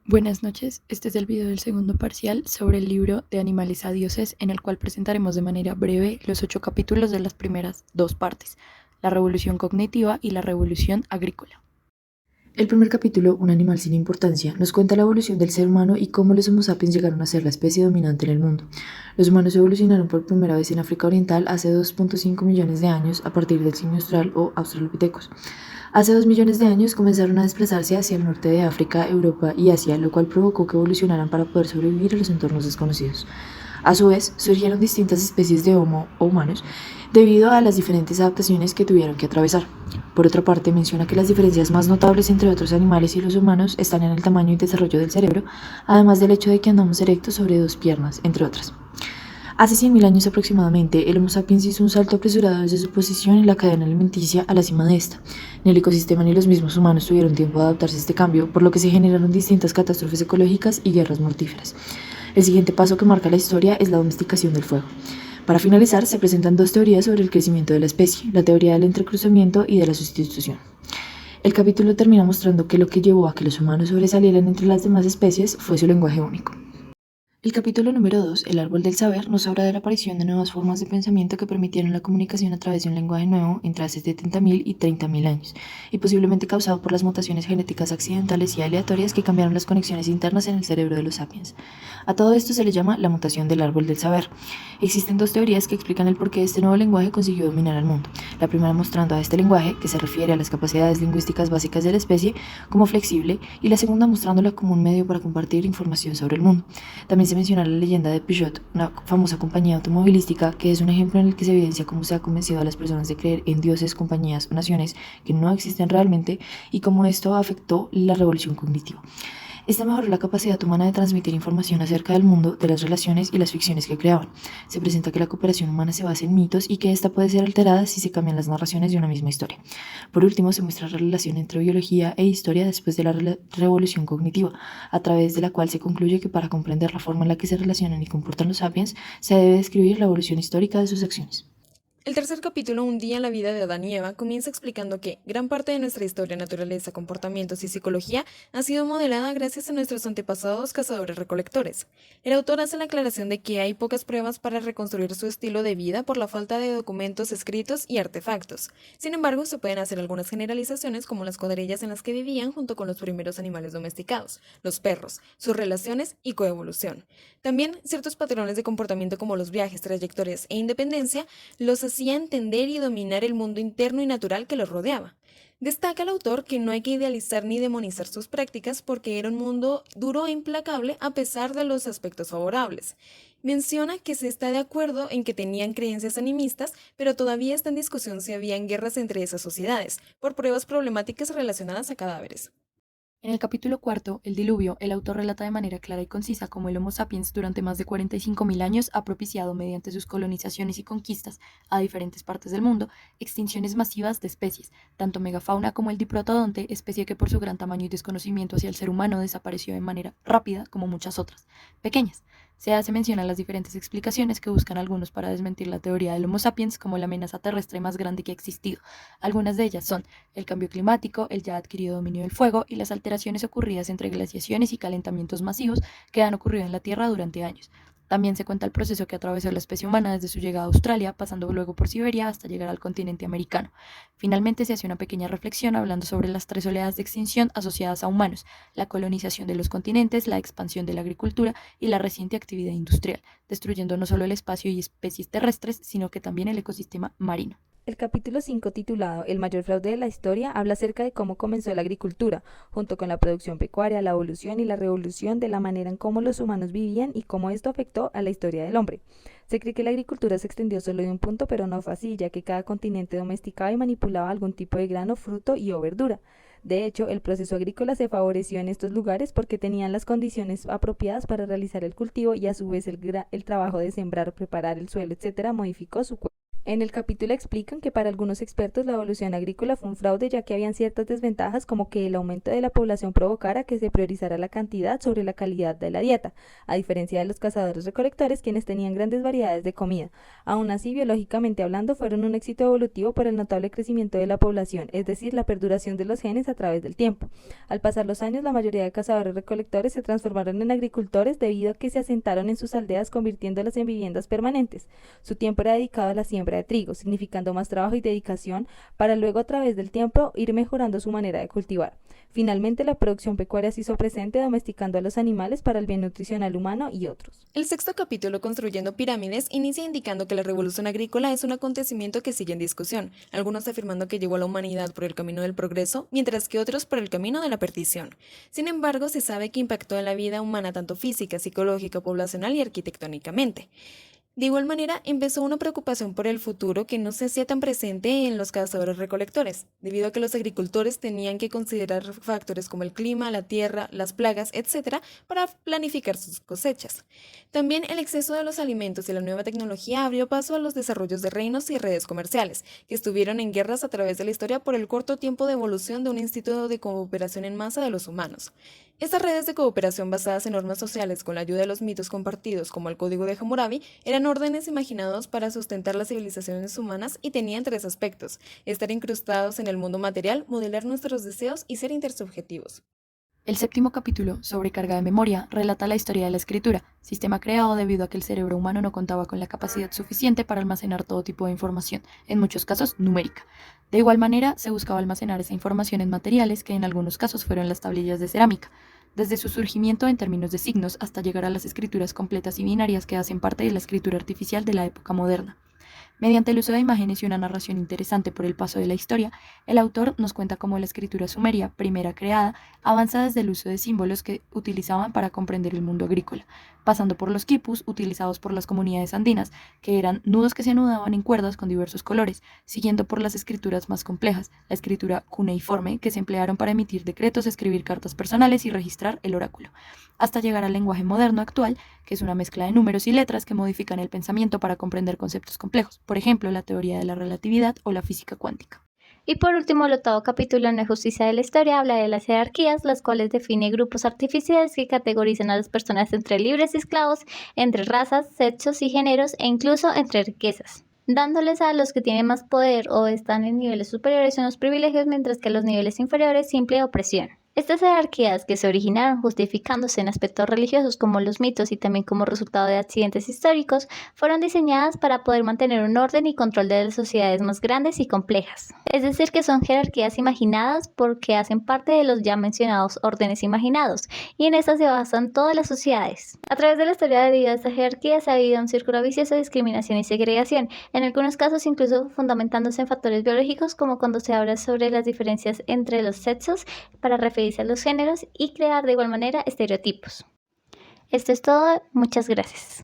Buenas noches, este es el video del segundo parcial sobre el libro de Animales a Dioses, en el cual presentaremos de manera breve los 8 capítulos de las primeras dos partes, la revolución cognitiva y la revolución agrícola. El primer capítulo, Un animal sin importancia, nos cuenta la evolución del ser humano y cómo los Homo sapiens llegaron a ser la especie dominante en el mundo. Los humanos evolucionaron por primera vez en África Oriental hace 2,5 millones de años a partir del Simio austral o Australopithecus. Hace 2 millones de años comenzaron a desplazarse hacia el norte de África, Europa y Asia, lo cual provocó que evolucionaran para poder sobrevivir a los entornos desconocidos. A su vez, surgieron distintas especies de Homo o humanos debido a las diferentes adaptaciones que tuvieron que atravesar. Por otra parte, menciona que las diferencias más notables entre otros animales y los humanos están en el tamaño y desarrollo del cerebro, además del hecho de que andamos erectos sobre dos piernas, entre otras. Hace 100.000 años aproximadamente, el Homo sapiens hizo un salto apresurado desde su posición en la cadena alimenticia a la cima de esta. Ni el ecosistema ni los mismos humanos tuvieron tiempo de adaptarse a este cambio, por lo que se generaron distintas catástrofes ecológicas y guerras mortíferas. El siguiente paso que marca la historia es la domesticación del fuego. Para finalizar, se presentan dos teorías sobre el crecimiento de la especie, la teoría del entrecruzamiento y de la sustitución. El capítulo termina mostrando que lo que llevó a que los humanos sobresalieran entre las demás especies fue su lenguaje único. El capítulo número 2, El árbol del saber, nos habla de la aparición de nuevas formas de pensamiento que permitieron la comunicación a través de un lenguaje nuevo entre hace 70.000 y 30.000 años, y posiblemente causado por las mutaciones genéticas accidentales y aleatorias que cambiaron las conexiones internas en el cerebro de los sapiens. A todo esto se le llama la mutación del árbol del saber. Existen dos teorías que explican el por qué este nuevo lenguaje consiguió dominar al mundo. La primera mostrando a este lenguaje, que se refiere a las capacidades lingüísticas básicas de la especie, como flexible, y la segunda mostrándola como un medio para compartir información sobre el mundo. También se menciona la leyenda de Peugeot, una famosa compañía automovilística, que es un ejemplo en el que se evidencia cómo se ha convencido a las personas de creer en dioses, compañías o naciones que no existen realmente y cómo esto afectó la revolución cognitiva. Esta mejoró la capacidad humana de transmitir información acerca del mundo, de las relaciones y las ficciones que creaban. Se presenta que la cooperación humana se basa en mitos y que ésta puede ser alterada si se cambian las narraciones de una misma historia. Por último, se muestra la relación entre biología e historia después de la revolución cognitiva, a través de la cual se concluye que para comprender la forma en la que se relacionan y comportan los sapiens, se debe describir la evolución histórica de sus acciones. El tercer capítulo, Un día en la vida de Adán y Eva, comienza explicando que gran parte de nuestra historia, naturaleza, comportamientos y psicología ha sido modelada gracias a nuestros antepasados cazadores-recolectores. El autor hace la aclaración de que hay pocas pruebas para reconstruir su estilo de vida por la falta de documentos escritos y artefactos. Sin embargo, se pueden hacer algunas generalizaciones como las cuadrillas en las que vivían junto con los primeros animales domesticados, los perros, sus relaciones y coevolución. También ciertos patrones de comportamiento como los viajes, trayectorias e independencia los hacía entender y dominar el mundo interno y natural que los rodeaba. Destaca el autor que no hay que idealizar ni demonizar sus prácticas porque era un mundo duro e implacable a pesar de los aspectos favorables. Menciona que se está de acuerdo en que tenían creencias animistas, pero todavía está en discusión si habían guerras entre esas sociedades, por pruebas problemáticas relacionadas a cadáveres. En el capítulo cuarto, El diluvio, el autor relata de manera clara y concisa cómo el Homo sapiens durante más de 45.000 años ha propiciado mediante sus colonizaciones y conquistas a diferentes partes del mundo extinciones masivas de especies, tanto megafauna como el diprotodonte, especie que por su gran tamaño y desconocimiento hacia el ser humano desapareció de manera rápida como muchas otras, pequeñas. Se hace mención a las diferentes explicaciones que buscan algunos para desmentir la teoría del Homo sapiens como la amenaza terrestre más grande que ha existido. Algunas de ellas son el cambio climático, el ya adquirido dominio del fuego y las alteraciones ocurridas entre glaciaciones y calentamientos masivos que han ocurrido en la Tierra durante años. También se cuenta el proceso que atravesó la especie humana desde su llegada a Australia, pasando luego por Siberia hasta llegar al continente americano. Finalmente se hace una pequeña reflexión hablando sobre las tres oleadas de extinción asociadas a humanos: la colonización de los continentes, la expansión de la agricultura y la reciente actividad industrial, destruyendo no solo el espacio y especies terrestres, sino que también el ecosistema marino. El capítulo 5, titulado El mayor fraude de la historia, habla acerca de cómo comenzó la agricultura, junto con la producción pecuaria, la evolución y la revolución de la manera en cómo los humanos vivían y cómo esto afectó a la historia del hombre. Se cree que la agricultura se extendió solo de un punto, pero no fue así, ya que cada continente domesticaba y manipulaba algún tipo de grano, fruto y o verdura. De hecho, el proceso agrícola se favoreció en estos lugares porque tenían las condiciones apropiadas para realizar el cultivo y a su vez el trabajo de sembrar, preparar el suelo, etcétera, modificó su cuerpo. En el capítulo explican que para algunos expertos la evolución agrícola fue un fraude, ya que habían ciertas desventajas como que el aumento de la población provocara que se priorizara la cantidad sobre la calidad de la dieta, a diferencia de los cazadores-recolectores, quienes tenían grandes variedades de comida. Aún así, biológicamente hablando, fueron un éxito evolutivo por el notable crecimiento de la población, es decir, la perduración de los genes a través del tiempo. Al pasar los años, la mayoría de cazadores-recolectores se transformaron en agricultores debido a que se asentaron en sus aldeas, convirtiéndolas en viviendas permanentes. Su tiempo era dedicado a la siembra de trigo, significando más trabajo y dedicación para luego a través del tiempo ir mejorando su manera de cultivar. Finalmente, la producción pecuaria se hizo presente, domesticando a los animales para el bien nutricional humano y otros. El sexto capítulo, Construyendo pirámides, inicia indicando que la revolución agrícola es un acontecimiento que sigue en discusión, algunos afirmando que llevó a la humanidad por el camino del progreso, mientras que otros por el camino de la perdición. Sin embargo, se sabe que impactó en la vida humana tanto física, psicológica, poblacional y arquitectónicamente. De igual manera, empezó una preocupación por el futuro que no se hacía tan presente en los cazadores-recolectores, debido a que los agricultores tenían que considerar factores como el clima, la tierra, las plagas, etc., para planificar sus cosechas. También el exceso de los alimentos y la nueva tecnología abrió paso a los desarrollos de reinos y redes comerciales, que estuvieron en guerras a través de la historia por el corto tiempo de evolución de un instituto de cooperación en masa de los humanos. Estas redes de cooperación basadas en normas sociales con la ayuda de los mitos compartidos como el Código de Hammurabi eran órdenes imaginados para sustentar las civilizaciones humanas y tenían tres aspectos: estar incrustados en el mundo material, modelar nuestros deseos y ser intersubjetivos. El séptimo capítulo, Sobrecarga de memoria, relata la historia de la escritura, sistema creado debido a que el cerebro humano no contaba con la capacidad suficiente para almacenar todo tipo de información, en muchos casos numérica. De igual manera, se buscaba almacenar esa información en materiales que en algunos casos fueron las tablillas de cerámica, desde su surgimiento en términos de signos hasta llegar a las escrituras completas y binarias que hacen parte de la escritura artificial de la época moderna. Mediante el uso de imágenes y una narración interesante por el paso de la historia, el autor nos cuenta cómo la escritura sumeria, primera creada, avanza desde el uso de símbolos que utilizaban para comprender el mundo agrícola, pasando por los quipus utilizados por las comunidades andinas, que eran nudos que se anudaban en cuerdas con diversos colores, siguiendo por las escrituras más complejas, la escritura cuneiforme, que se emplearon para emitir decretos, escribir cartas personales y registrar el oráculo, hasta llegar al lenguaje moderno actual, que es una mezcla de números y letras que modifican el pensamiento para comprender conceptos complejos, por ejemplo, la teoría de la relatividad o la física cuántica. Y por último, el octavo capítulo en la justicia de la historia habla de las jerarquías, las cuales define grupos artificiales que categorizan a las personas entre libres y esclavos, entre razas, sexos y géneros e incluso entre riquezas, dándoles a los que tienen más poder o están en niveles superiores unos privilegios, mientras que a los niveles inferiores simple opresión. Estas jerarquías, que se originaron justificándose en aspectos religiosos como los mitos y también como resultado de accidentes históricos, fueron diseñadas para poder mantener un orden y control de las sociedades más grandes y complejas. Es decir, que son jerarquías imaginadas porque hacen parte de los ya mencionados órdenes imaginados, y en estas se basan todas las sociedades. A través de la historia debido a estas jerarquías se ha habido un círculo vicioso de discriminación y segregación, en algunos casos incluso fundamentándose en factores biológicos, como cuando se habla sobre las diferencias entre los sexos para referirse a los géneros y crear de igual manera estereotipos. Esto es todo, muchas gracias.